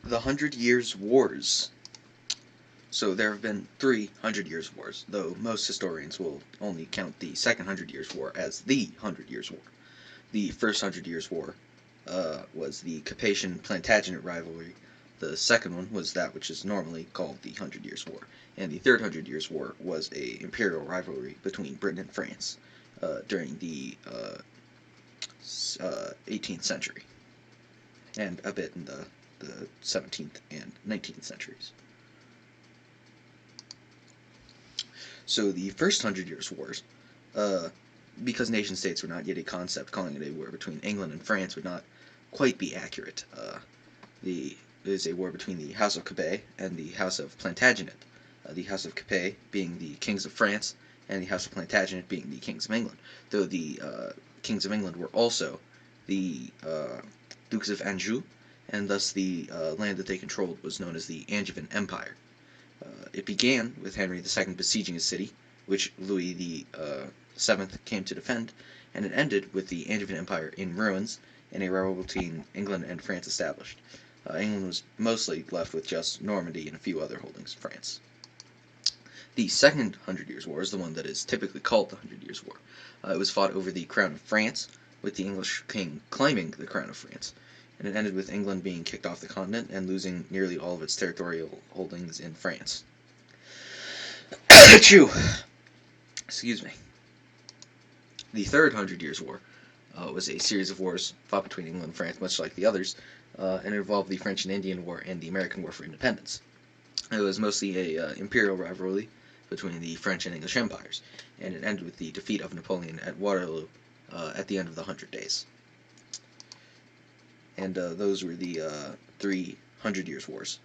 The 100 Years' Wars. So there have been 300 Years' Wars, though most historians will only count the Second 100 Years' War as the 100 Years' War. The First 100 Years' War was the Capetian-Plantagenet rivalry. The second one was that which is normally called the 100 Years' War. And the Third 100 Years' War was a imperial rivalry between Britain and France during the 18th century, and a bit in the 17th and 19th centuries. So the first 100 Years' Wars, because nation-states were not yet a concept, calling it a war between England and France would not quite be accurate. It is a war between the House of Capet and the House of Plantagenet, the House of Capet being the kings of France, and the House of Plantagenet being the kings of England, though the kings of England were also the Dukes of Anjou, and thus the land that they controlled was known as the Angevin Empire. It began with Henry II besieging a city, which Louis VII came to defend, and it ended with the Angevin Empire in ruins and a rivalry between England and France established. England was mostly left with just Normandy and a few other holdings in France. The Second 100 Years' War is the one that is typically called the 100 Years' War. It was fought over the crown of France, with the English king claiming the crown of France, and it ended with England being kicked off the continent and losing nearly all of its territorial holdings in France. Achoo! Excuse me. The Third 100 Years' War was a series of wars fought between England and France, much like the others, and it involved the French and Indian War and the American War for Independence. It was mostly a imperial rivalry between the French and English empires, and it ended with the defeat of Napoleon at Waterloo at the end of the 100 Days. And those were the 300 Years' Wars.